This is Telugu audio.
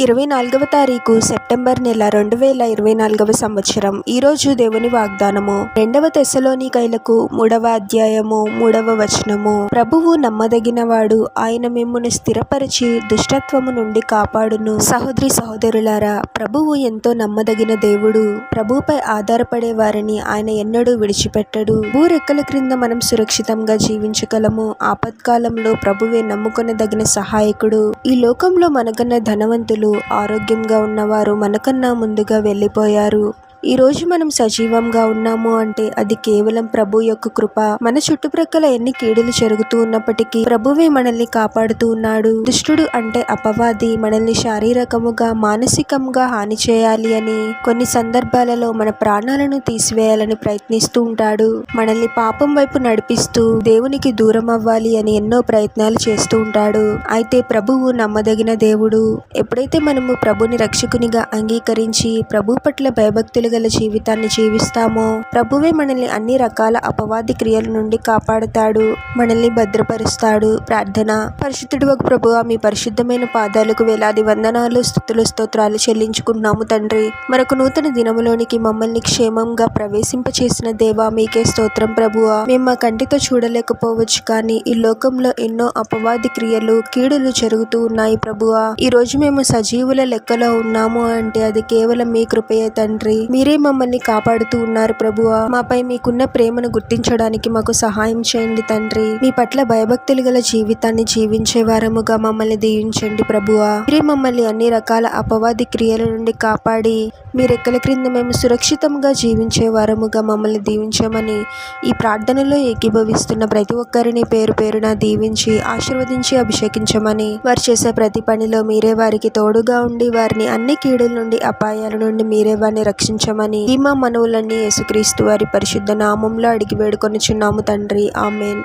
24వ తారీఖు సెప్టెంబర్ నెల 2024వ సంవత్సరం. ఈరోజు దేవుని వాగ్దానము 2వ తెస్సలోనికైలకు 3వ అధ్యాయము 3వ వచనము. ప్రభువు నమ్మదగినవాడు, ఆయన మిమ్మును స్థిరపరిచి దుష్టత్వము నుండి కాపాడును. సహోదరి సహోదరులారా, ప్రభువు ఎంతో నమ్మదగిన దేవుడు. ప్రభువుపై ఆధారపడే వారిని ఆయన ఎన్నడూ విడిచిపెట్టడు. భూరెక్కల క్రింద మనం సురక్షితంగా జీవించగలము. ఆపత్కాలంలో ప్రభువే నమ్ముకొనదగిన సహాయకుడు. ఈ లోకంలో మనకన్నా ధనవంతులు, ఆరోగ్యంగా ఉన్నవారు మనకన్నా ముందుగా వెళ్ళిపోయారు. ఈరోజు మనం సజీవంగా ఉన్నాము అంటే అది కేవలం ప్రభు యొక్క కృప. మన చుట్టుప్రక్కల ఎన్ని కీడులు జరుగుతూ ఉన్నప్పటికీ ప్రభువే మనల్ని కాపాడుతూ ఉన్నాడు. దుష్టుడు అంటే అపవాది మనల్ని శారీరకముగా, మానసికంగా హాని చేయాలి అని, కొన్ని సందర్భాలలో మన ప్రాణాలను తీసివేయాలని ప్రయత్నిస్తూ ఉంటాడు. మనల్ని పాపం వైపు నడిపిస్తూ దేవునికి దూరం అవ్వాలి అని ఎన్నో ప్రయత్నాలు చేస్తూ ఉంటాడు. అయితే ప్రభువు నమ్మదగిన దేవుడు. ఎప్పుడైతే మనము ప్రభుని రక్షకునిగా అంగీకరించి ప్రభు పట్ల భయభక్తులుగా జీవితాన్ని జీవిస్తామో, ప్రభువే మనల్ని అన్ని రకాల అపవాది క్రియల నుండి కాపాడుతాడు, మనల్ని భద్రపరుస్తాడు. ప్రార్థన. పరిశుద్ధుడు ప్రభువా, మీ పరిశుద్ధమైన పాదాలకు వేలాది వందనాలు, స్తుతులు, స్తోత్రాలు చెల్లించుకుంటున్నాము తండ్రి. మరొక నూతన దినములోనికి మమ్మల్ని క్షేమంగా ప్రవేశింపచేసిన దేవా, మీకే స్తోత్రం ప్రభువా. మేము మా కంటితో చూడలేకపోవచ్చు, కానీ ఈ లోకంలో ఎన్నో అపవాది క్రియలు, కీడులు జరుగుతూ ఉన్నాయి ప్రభువా. ఈ రోజు మేము సజీవుల లెక్కలో ఉన్నాము అంటే అది కేవలం మీ కృపయే తండ్రి. మీరే మమ్మల్ని కాపాడుతూ ఉన్నారు ప్రభువా. మాపై మీకున్న ప్రేమను గుర్తించడానికి మాకు సహాయం చేయండి తండ్రి. మీ పట్ల భయభక్తులు గల జీవితాన్ని జీవించే వారముగా మమ్మల్ని దీవించండి ప్రభువా. మీరే మమ్మల్ని అన్ని రకాల అపవాది క్రియల నుండి కాపాడి మీ రెక్కల క్రింద మేము సురక్షితంగా జీవించే వారముగా మమ్మల్ని దీవించమని ఈ ప్రార్థనలో ఏకీభవిస్తున్న ప్రతి ఒక్కరిని పేరు పేరున దీవించి ఆశీర్వదించి అభిషేకించమని, వారు చేసే ప్రతి పనిలో మీరే వారికి తోడుగా ఉండి వారిని అన్ని కీడుల నుండి, అపాయాల నుండి మీరే వారిని రక్షించమని ఈ మా మనవులన్నీ యేసుక్రీస్తు వారి పరిశుద్ధ నామంలో అడిగి వేడుకొనుచున్నాము తండ్రి. ఆమేన్.